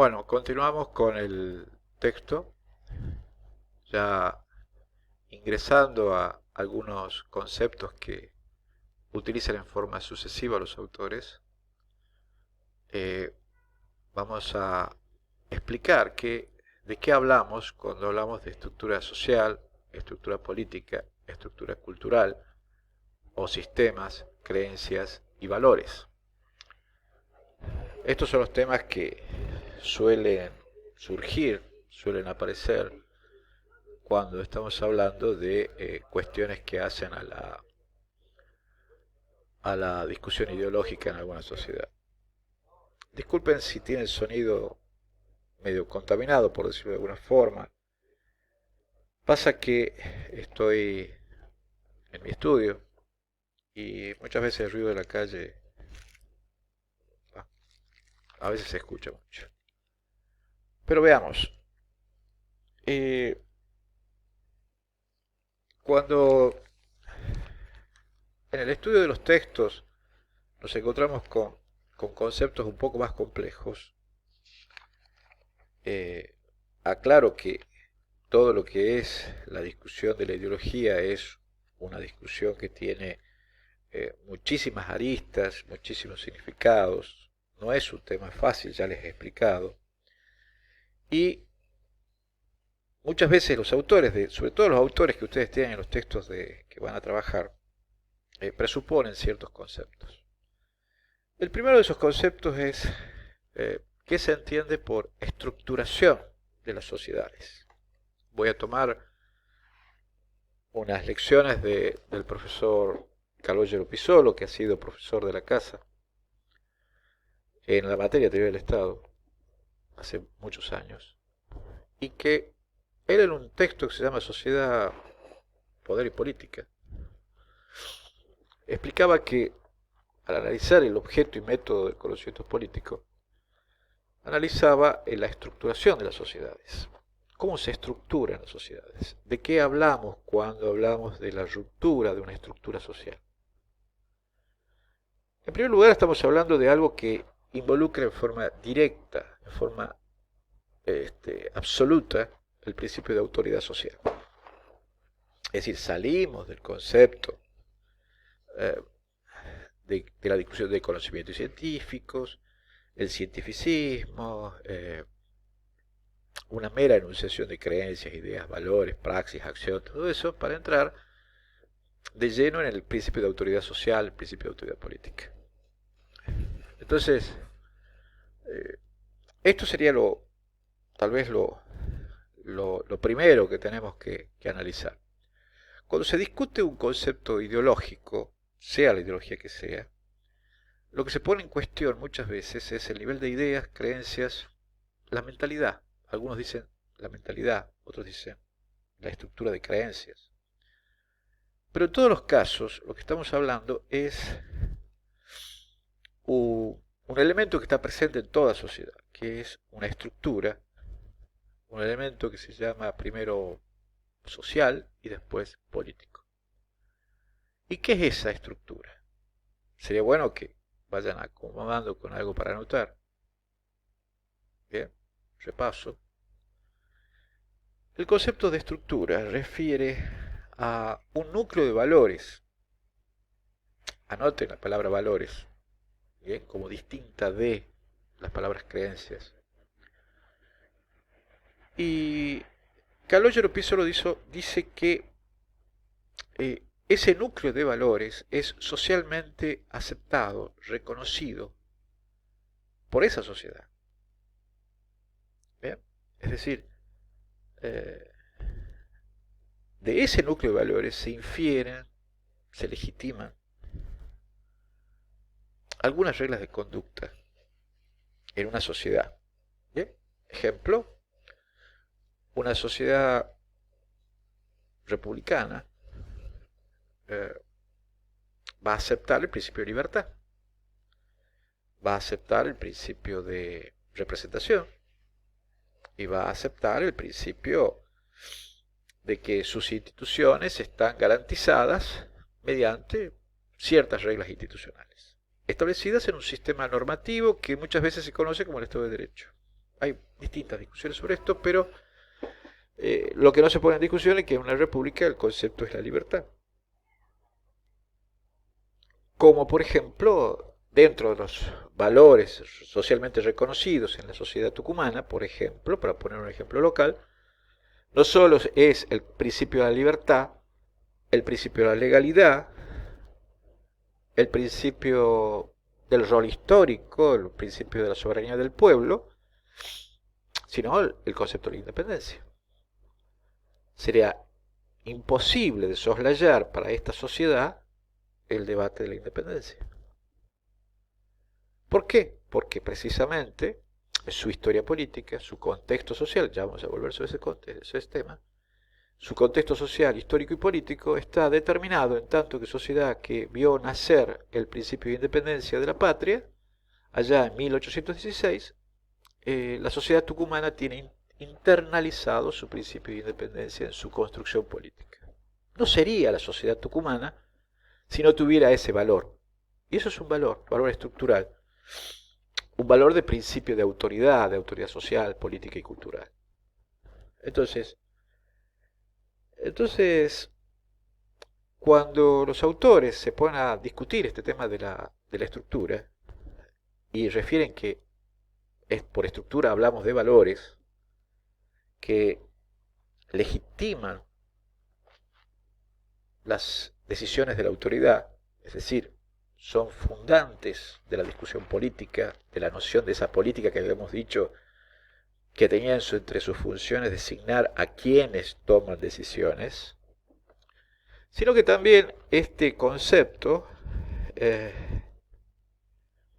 Bueno, continuamos con el texto, ya ingresando a algunos conceptos que utilizan en forma sucesiva los autores. Eh, Vamos a explicar de qué hablamos cuando hablamos de estructura social, estructura política, estructura cultural o sistemas, creencias y valores. Estos son los temas que suelen surgir, suelen aparecer cuando estamos hablando de cuestiones que hacen a la discusión ideológica en alguna sociedad. Disculpen si tiene el sonido medio contaminado, por decirlo de alguna forma. Pasa que estoy en mi estudio y muchas veces el ruido de la calle a veces se escucha mucho. Pero veamos, eh, cuando en el estudio de los textos nos encontramos con conceptos un poco más complejos, eh, aclaro que todo lo que es la discusión de la ideología es una discusión que tiene muchísimas aristas, muchísimos significados, no es un tema fácil, ya les he explicado, y muchas veces los autores, sobre todo los autores que ustedes tienen en los textos que van a trabajar, presuponen ciertos conceptos. El primero de esos conceptos es qué se entiende por estructuración de las sociedades. Voy a tomar unas lecciones del profesor Calogero Pisolo, que ha sido profesor de la casa en la materia de teoría del Estado hace muchos años, y que él en un texto que se llama Sociedad, Poder y Política, explicaba que al analizar el objeto y método del conocimiento político, analizaba la estructuración de las sociedades. ¿Cómo se estructuran las sociedades? ¿De qué hablamos cuando hablamos de la ruptura de una estructura social? En primer lugar, estamos hablando de algo que involucra en forma directa, en forma absoluta, el principio de autoridad social. Es decir, salimos del concepto eh, de la discusión de conocimientos científicos, el cientificismo, una mera enunciación de creencias, ideas, valores, praxis, acción, todo eso, para entrar de lleno en el principio de autoridad social, el principio de autoridad política. Entonces, esto sería tal vez lo primero que tenemos que analizar. Cuando se discute un concepto ideológico, sea la ideología que sea, lo que se pone en cuestión muchas veces es el nivel de ideas, creencias, la mentalidad. Algunos dicen la mentalidad, otros dicen la estructura de creencias. Pero en todos los casos, lo que estamos hablando es un elemento que está presente en toda sociedad, que es una estructura, un elemento que se llama primero social y después político. ¿Y qué es esa estructura? Sería bueno que vayan acomodando con algo para anotar. Bien, repaso. El concepto de estructura refiere a un núcleo de valores. Anoten la palabra valores, bien, como distinta de las palabras creencias. Y Calogero Pisolo dice que ese núcleo de valores es socialmente aceptado, reconocido por esa sociedad. ¿Bien? Es decir, eh, de ese núcleo de valores se infieren, se legitiman algunas reglas de conducta en una sociedad. ¿Bien? Ejemplo, una sociedad republicana eh, va a aceptar el principio de libertad, va a aceptar el principio de representación y va a aceptar el principio de que sus instituciones están garantizadas mediante ciertas reglas institucionales, establecidas en un sistema normativo que muchas veces se conoce como el Estado de Derecho hay distintas discusiones sobre esto, pero lo que no se pone en discusión es que en una república el concepto es la libertad. Como por ejemplo, dentro de los valores socialmente reconocidos en la sociedad tucumana, por ejemplo, para poner un ejemplo local, no solo es el principio de la libertad, el principio de la legalidad, el principio del rol histórico, el principio de la soberanía del pueblo, sino el concepto de la independencia. Sería imposible de soslayar para esta sociedad el debate de la independencia. ¿Por qué? Porque precisamente su historia política, su contexto social, ya vamos a volver sobre ese tema, su contexto social, histórico y político está determinado en tanto que sociedad que vio nacer el principio de independencia de la patria, allá en 1816, la sociedad tucumana tiene internalizado su principio de independencia en su construcción política. No sería la sociedad tucumana si no tuviera ese valor. Y eso es un valor estructural, un valor de principio de autoridad social, política y cultural. Entonces, cuando los autores se ponen a discutir este tema de la estructura y refieren que por estructura hablamos de valores que legitiman las decisiones de la autoridad, es decir, son fundantes de la discusión política, de la noción de esa política que habíamos dicho que tenía entre sus funciones designar a quienes toman decisiones, sino que también este concepto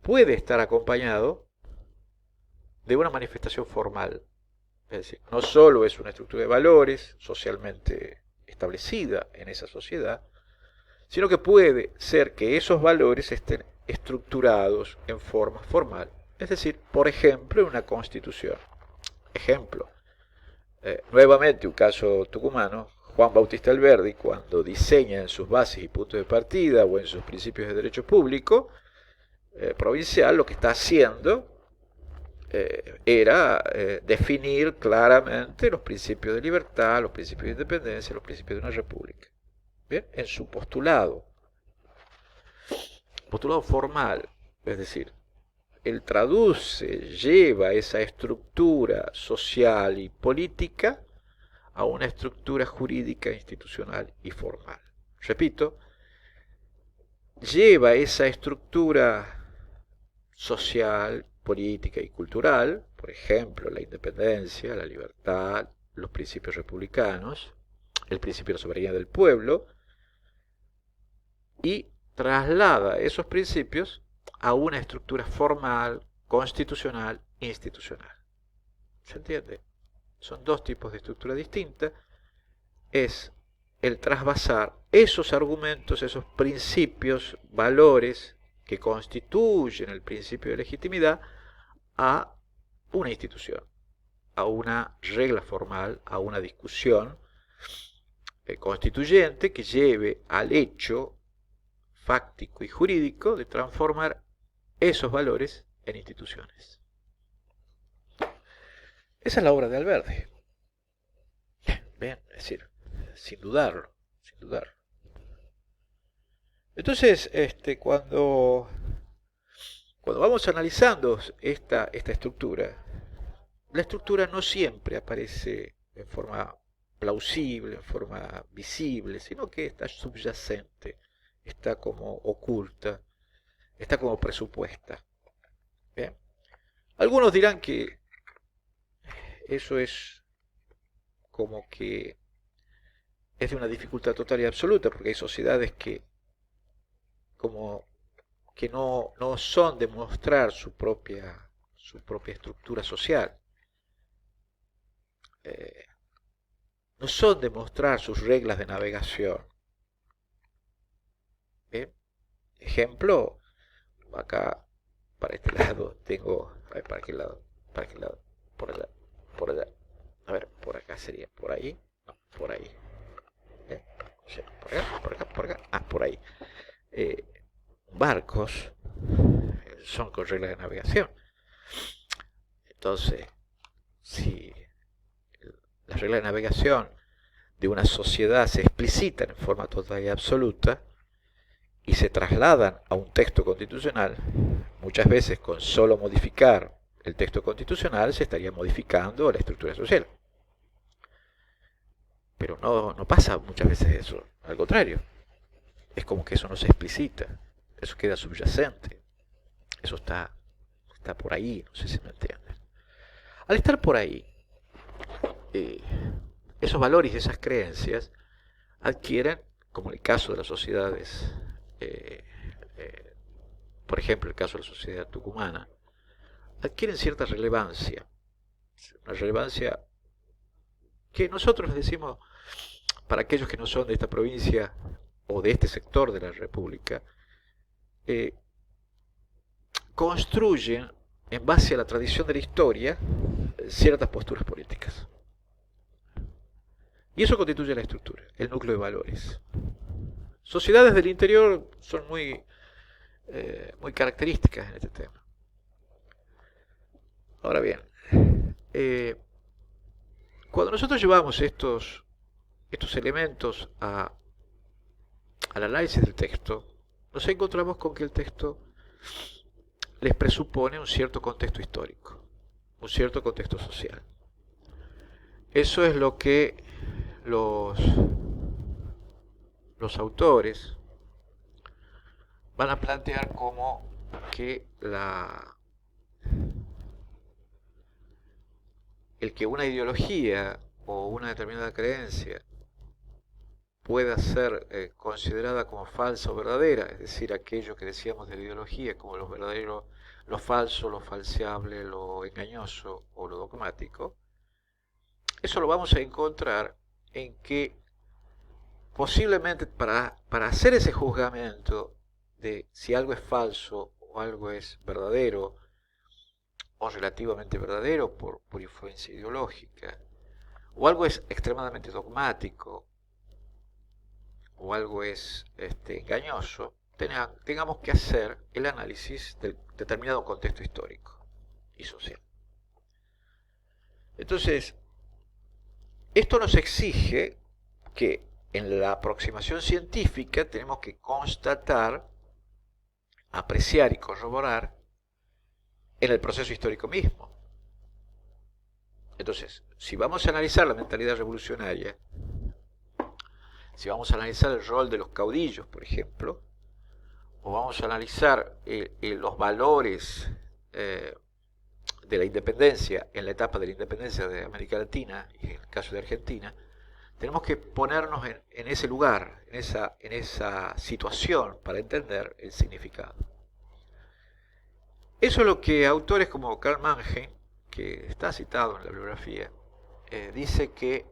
puede estar acompañado de una manifestación formal. Es decir, no solo es una estructura de valores socialmente establecida en esa sociedad, sino que puede ser que esos valores estén estructurados en forma formal. Es decir, por ejemplo, en una constitución. Ejemplo, nuevamente un caso tucumano, Juan Bautista Alberdi, cuando diseña en sus bases y puntos de partida o en sus principios de derecho público provincial, lo que está haciendo era definir claramente los principios de libertad, los principios de independencia, los principios de una república. ¿Bien? En su postulado formal, es decir, él traduce, lleva esa estructura social y política a una estructura jurídica, institucional y formal. Repito, lleva esa estructura social, política y cultural, por ejemplo, la independencia, la libertad, los principios republicanos, el principio de la soberanía del pueblo, y traslada esos principios a una estructura formal, constitucional e institucional. ¿Se entiende? Son dos tipos de estructura distinta. Es el trasvasar esos argumentos, esos principios, valores que constituyen el principio de legitimidad a una institución, a una regla formal, a una discusión constituyente que lleve al hecho fáctico y jurídico de transformar esos valores en instituciones. Esa es la obra de Alberdi. Bien, es decir, sin dudarlo, sin dudarlo. Entonces, cuando vamos analizando esta estructura, la estructura no siempre aparece en forma plausible, en forma visible, sino que está subyacente, está como oculta, está como presupuesta. Bien. Algunos dirán que eso es como que es de una dificultad total y absoluta, porque hay sociedades que como que no son de mostrar su propia estructura social, no son de mostrar sus reglas de navegación. ¿Bien? Ejemplo, acá para este lado tengo, a ver, para qué lado, por allá, a ver, por acá sería, por ahí, no, por ahí, sí, por acá, por ahí. Barcos son con reglas de navegación. Entonces, si las reglas de navegación de una sociedad se explicitan en forma total y absoluta y se trasladan a un texto constitucional, muchas veces con solo modificar el texto constitucional se estaría modificando la estructura social. Pero no pasa muchas veces eso, al contrario. Es como que eso no se explicita, eso queda subyacente, eso está por ahí, no sé si me entienden. Al estar por ahí, esos valores y esas creencias adquieren, como en el caso de las sociedades, por ejemplo el caso de la sociedad tucumana, adquieren cierta relevancia, una relevancia que nosotros decimos, para aquellos que no son de esta provincia o de este sector de la República, construyen en base a la tradición de la historia ciertas posturas políticas. Y eso constituye la estructura, el núcleo de valores. Sociedades del interior son muy características en este tema. Ahora bien, cuando nosotros llevamos estos elementos al análisis del texto, nos encontramos con que el texto les presupone un cierto contexto histórico, un cierto contexto social. Eso es lo que los autores van a plantear como que el que una ideología o una determinada creencia pueda ser considerada como falsa o verdadera, es decir, aquello que decíamos de la ideología como lo verdadero, lo falso, lo falseable, lo engañoso o lo dogmático, eso lo vamos a encontrar en que posiblemente para hacer ese juzgamiento de si algo es falso o algo es verdadero o relativamente verdadero por influencia ideológica, o algo es extremadamente dogmático o algo es engañoso, tengamos que hacer el análisis del determinado contexto histórico y social. Entonces, esto nos exige que en la aproximación científica tenemos que constatar, apreciar y corroborar en el proceso histórico mismo. Entonces, si vamos a analizar la mentalidad revolucionaria, si vamos a analizar el rol de los caudillos, por ejemplo, o vamos a analizar los valores de la independencia en la etapa de la independencia de América Latina y en el caso de Argentina, tenemos que ponernos en ese lugar, en esa situación para entender el significado. Eso es lo que autores como Karl Mannheim, que está citado en la bibliografía, dice que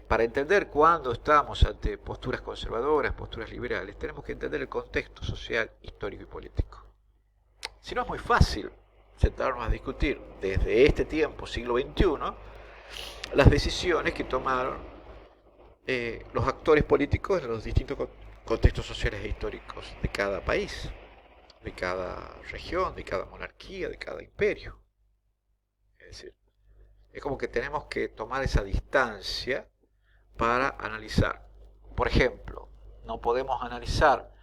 para entender cuándo estamos ante posturas conservadoras, posturas liberales, tenemos que entender el contexto social, histórico y político. Si no, es muy fácil sentarnos a discutir desde este tiempo, siglo XXI, las decisiones que tomaron los actores políticos en los distintos contextos sociales e históricos de cada país, de cada región, de cada monarquía, de cada imperio. Es decir, es como que tenemos que tomar esa distancia para analizar. Por ejemplo, no podemos analizar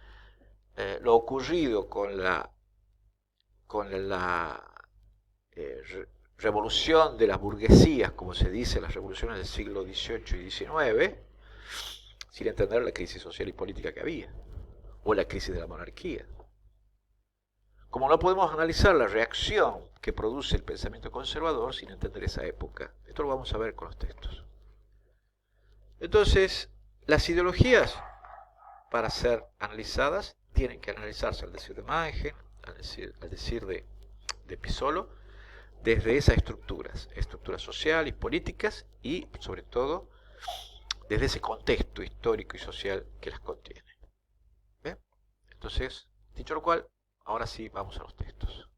lo ocurrido con la revolución de las burguesías, como se dice, las revoluciones del siglo XVIII y XIX, sin entender la crisis social y política que había, o la crisis de la monarquía. Como no podemos analizar la reacción que produce el pensamiento conservador sin entender esa época. Esto lo vamos a ver con los textos. Entonces, las ideologías, para ser analizadas, tienen que analizarse, al decir de Mannheim, al decir de Pisolo, desde esas estructuras sociales y políticas y, sobre todo, desde ese contexto histórico y social que las contiene. ¿Bien? Entonces, dicho lo cual, ahora sí vamos a los textos.